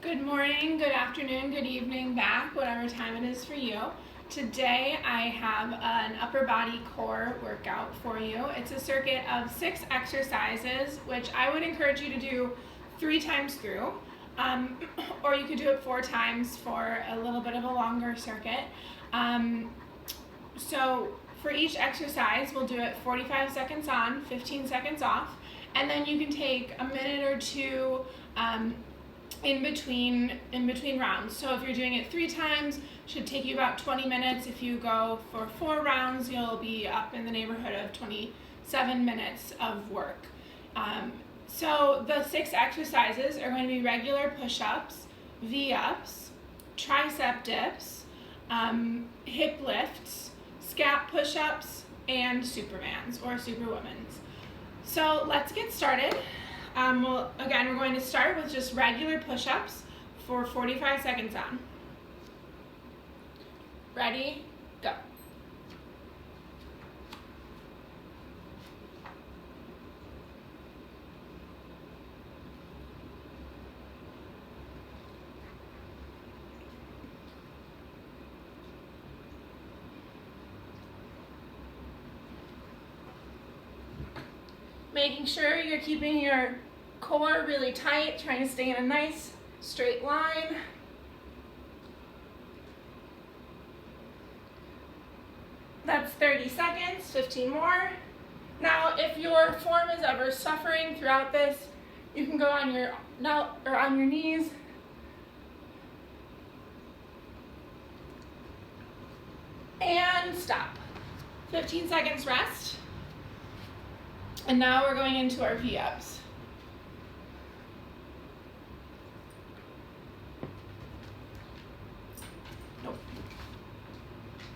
Good morning, good afternoon, good evening, BAC, whatever time it is for you. Today I have an upper body core workout for you. It's a circuit of 6 exercises, which I would encourage you to do 3 times through, or you could do it 4 times for a little bit of a longer circuit. So for each exercise, we'll do it 45 seconds on, 15 seconds off, and then you can take a minute or two in between rounds. So if you're doing it 3 times, it should take you about 20 minutes. If you go for 4 rounds, you'll be up in the neighborhood of 27 minutes of work. So the 6 exercises are going to be regular push-ups, V-ups, tricep dips, hip lifts, scap push-ups, and Supermans or Superwomans. So let's get started. Again, we're going to start with just regular push-ups for 45 seconds on. Ready, go. Making sure you're keeping your core really tight, trying to stay in a nice straight line. That's 30 seconds, 15 more. Now, if your form is ever suffering throughout this, you can go on your knees. And stop. 15 seconds rest. And now we're going into our V-ups.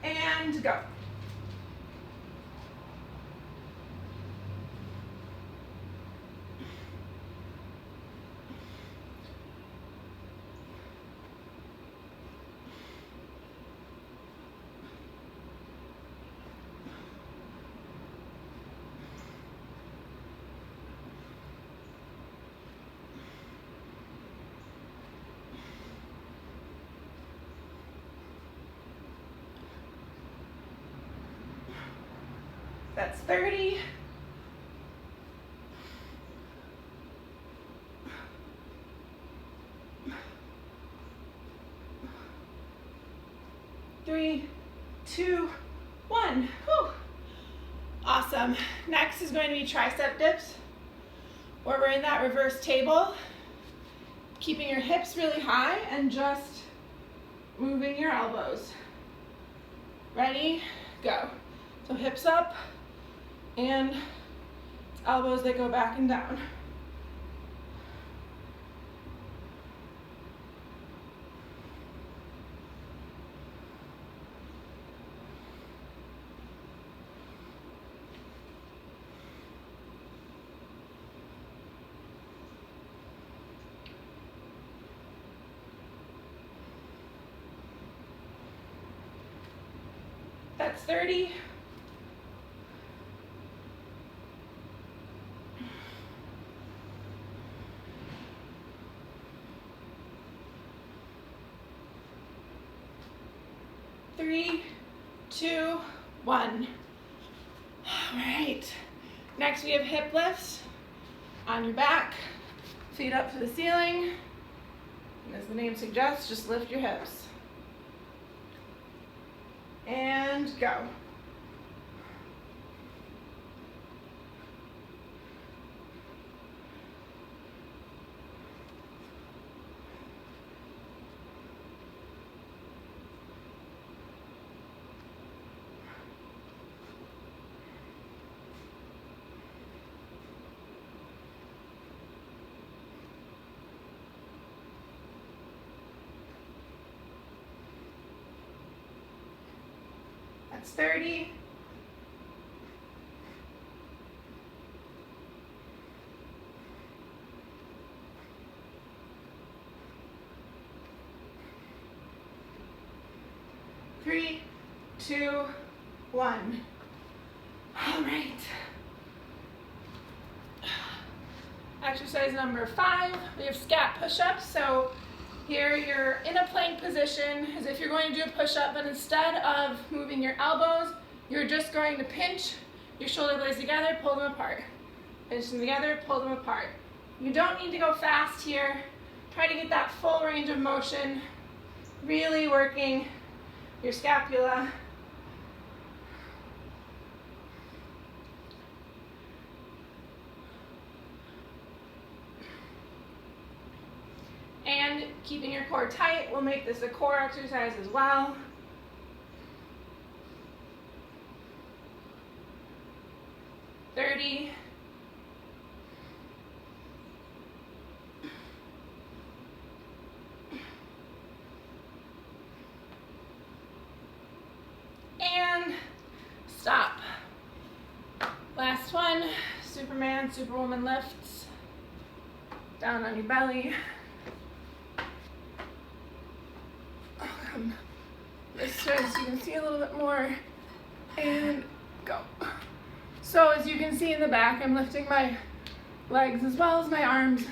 And go. That's 30. Three, 2, 1. Whew. Awesome. Next is going to be tricep dips, where we're in that reverse table, keeping your hips really high and just moving your elbows. Ready? Go. So hips up, and elbows that go back and down. That's 30. Three, 2, 1. All right. Next we have hip lifts on your back, feet up to the ceiling. And as the name suggests, just lift your hips. And go. That's 30. Three, 2, 1. All right. Exercise number 5, we have scat push-ups. So Here you're in a plank position as if you're going to do a push-up, but instead of moving your elbows, you're just going to pinch your shoulder blades together, pull them apart. Pinch them together, pull them apart. You don't need to go fast here. Try to get that full range of motion, really working your scapula. And keeping your core tight will make this a core exercise as well. "30. And stop. Last one, Superman, Superwoman lifts. Down on your belly. This way so you can see a little bit more, and go. So as you can see in the back, I'm lifting my legs as well as my arms.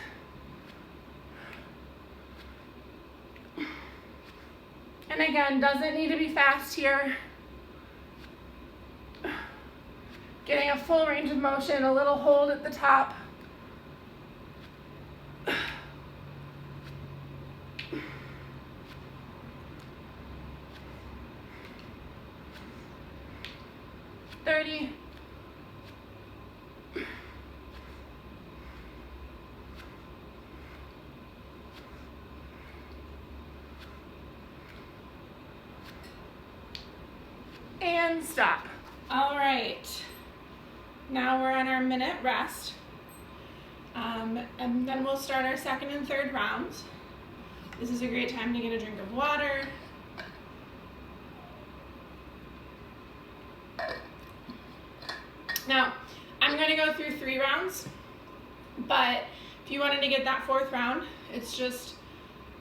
And again, doesn't need to be fast here. Getting a full range of motion, a little hold at the top. "30. And stop. All right. Now we're on our minute rest. And then we'll start our second and third rounds. This is a great time to get a drink of water. Now, I'm going to go through 3 rounds, but if you wanted to get that 4th round, it's just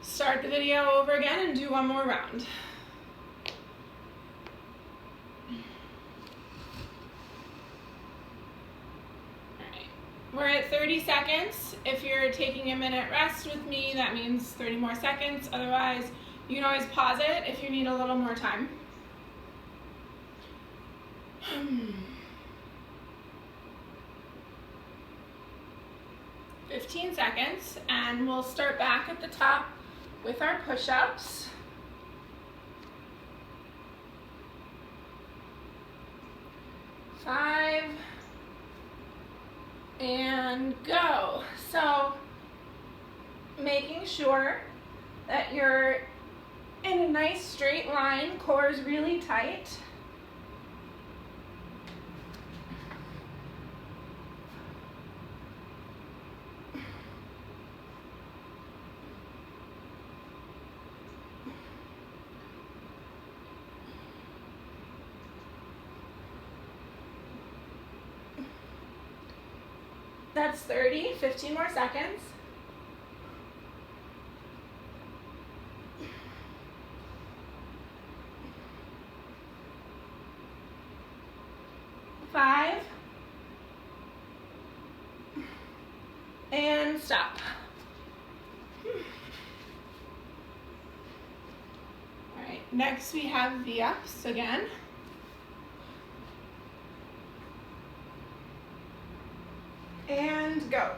start the video over again and do one more round. We're at 30 seconds. If you're taking a minute rest with me, that means 30 more seconds. Otherwise, you can always pause it if you need a little more time. 15 seconds, and we'll start back at the top with our push-ups. 5, and go. So making sure that you're in a nice straight line, core is really tight. That's 30, 15 more seconds. 5, and stop. All right, next we have V-ups again. And go.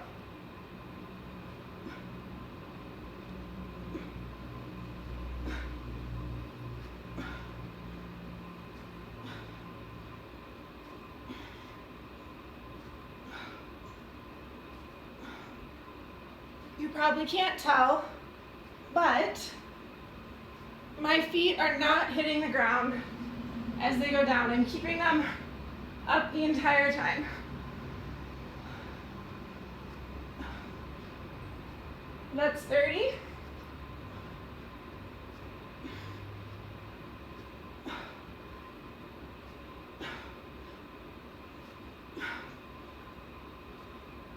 You probably can't tell, but my feet are not hitting the ground as they go down. I'm keeping them up the entire time. That's 30.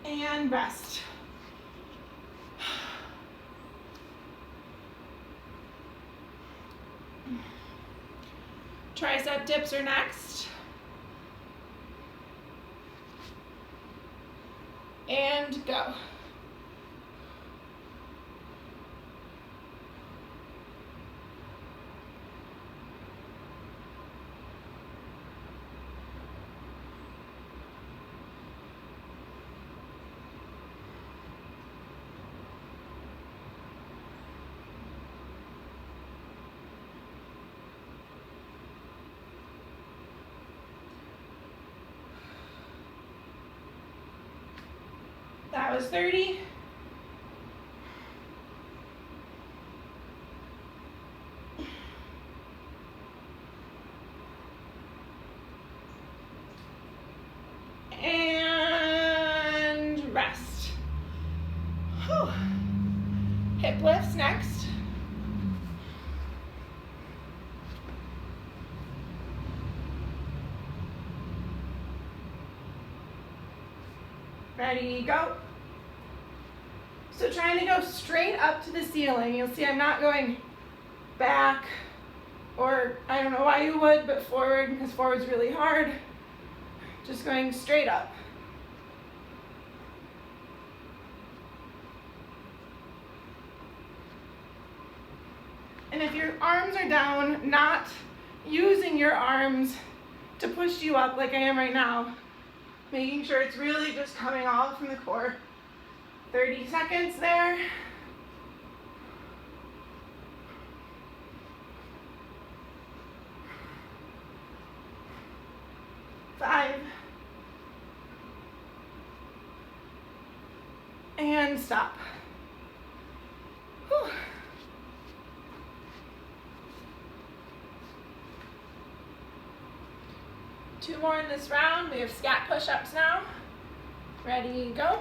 And rest. Tricep dips are next. And go. That was 30. And rest. Whew. Hip lifts next. Ready, go. So trying to go straight up to the ceiling. You'll see I'm not going back, or I don't know why you would, but forward, because forward's really hard. Just going straight up. And if your arms are down, not using your arms to push you up like I am right now, making sure it's really just coming all from the core. 30 seconds there. Five. And stop. Whew. Two more in this round. We have scat push-ups now. Ready, go.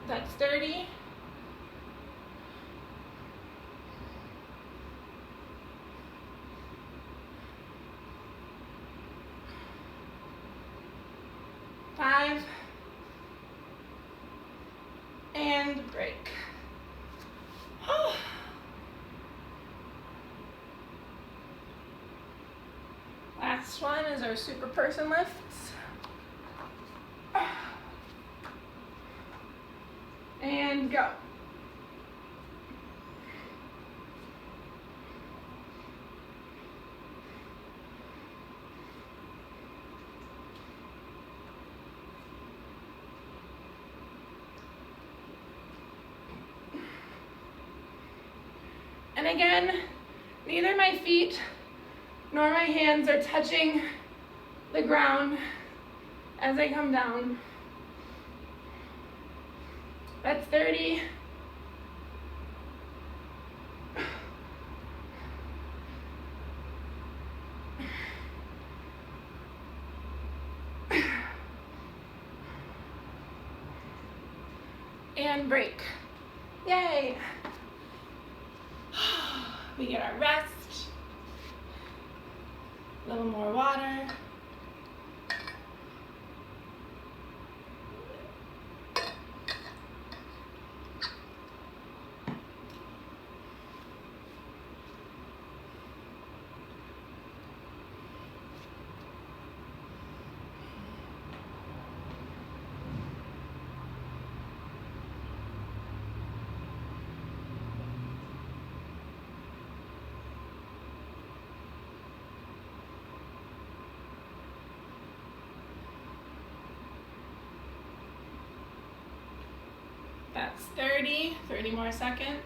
That's 30. Five. And break. Last one is our super person lifts. And go. And again, neither my feet nor my hands are touching the ground as I come down. That's 30. And break. Yay. We get our rest. A little more water. That's 30 more seconds.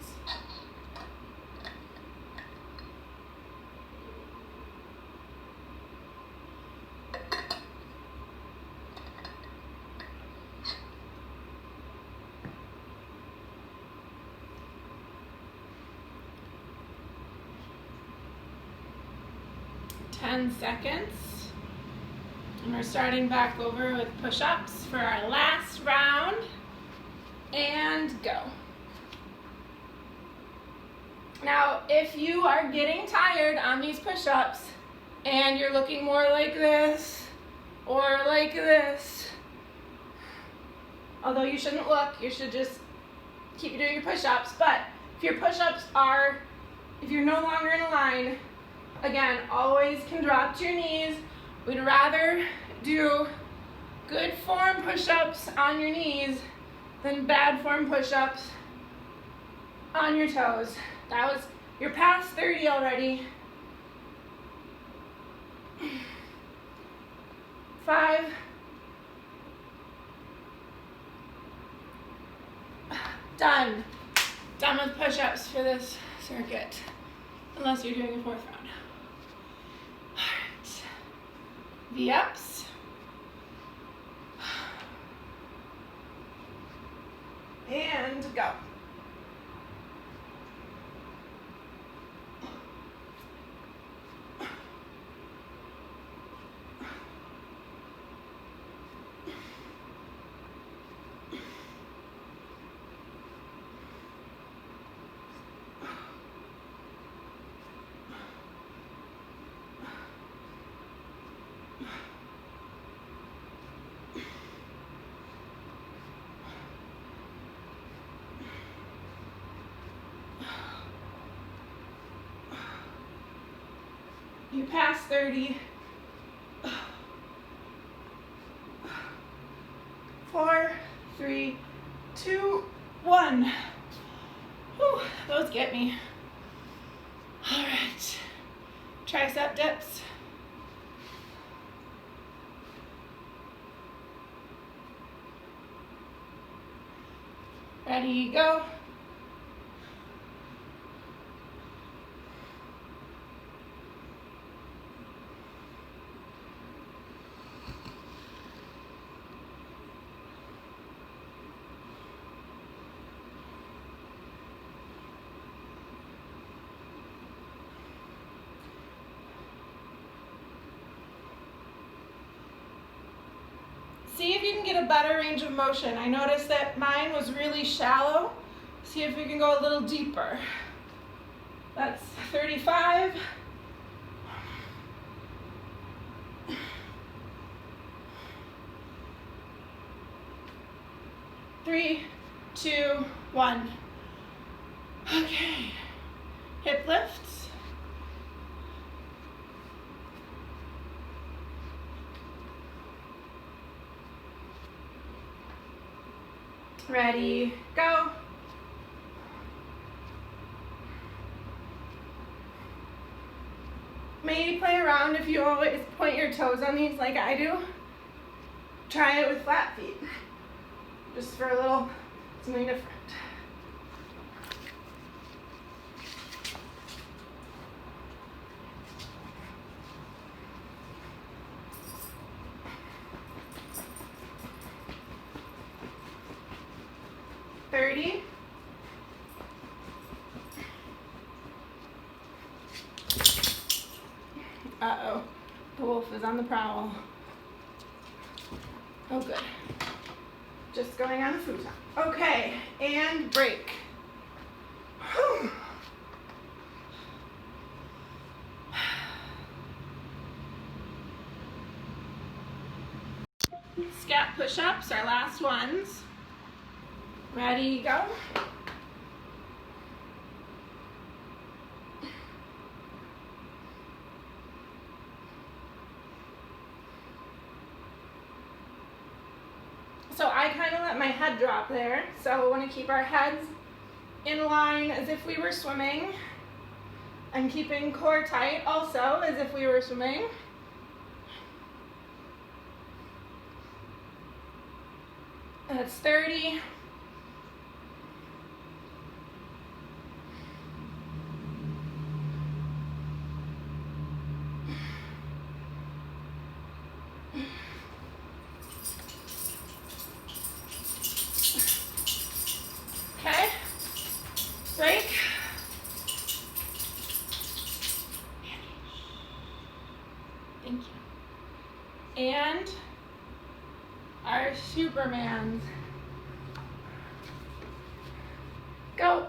Ten seconds. And we're starting back over with push-ups for our last round. And go. Now, if you are getting tired on these push-ups and you're looking more like this or like this, although you shouldn't look, you should just keep doing your push-ups, but if your push-ups are, if you're no longer in a line, again, always can drop to your knees. We'd rather do good form push-ups on your knees Then bad form push-ups on your toes. You're past 30 already. 5. Done. Done with push-ups for this circuit. Unless you're doing a 4th round. Alright. V-ups. And go. You pass 30. 4, 3, 2, 1. Whew, those get me. All right. Tricep dips. Ready, go. See if you can get a better range of motion. I noticed that mine was really shallow. See if we can go a little deeper. That's 35. Three, 2, 1. Okay. Hip lifts. Ready, go. Maybe play around if you always point your toes on these like I do. Try it with flat feet. Just for a little something different. Uh-oh, the wolf is on the prowl. Oh, good. Just going on a futon. Okay, and break. Whew. Scat push-ups, our last ones. Ready, go. So I kind of let my head drop there. So we want to keep our heads in line as if we were swimming. And keeping core tight also as if we were swimming. That's 30. Okay, break. Thank you. And our Supermans. Go.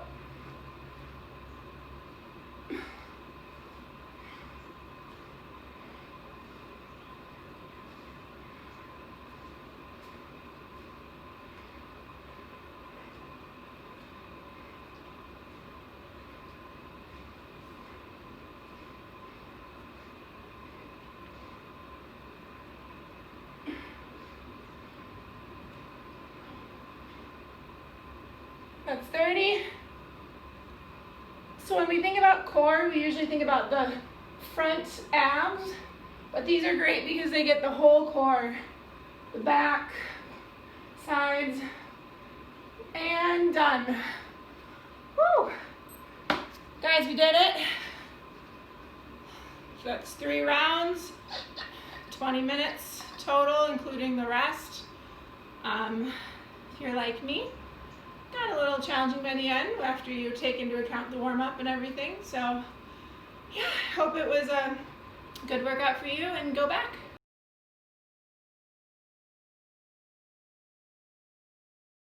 That's 30. So when we think about core, we usually think about the front abs, but these are great because they get the whole core, the back, sides, and done. Woo! Guys, we did it. So that's 3 rounds, 20 minutes total, including the rest. If you're like me, got a little challenging by the end after you take into account the warm-up and everything. So yeah, hope it was a good workout for you, and go back.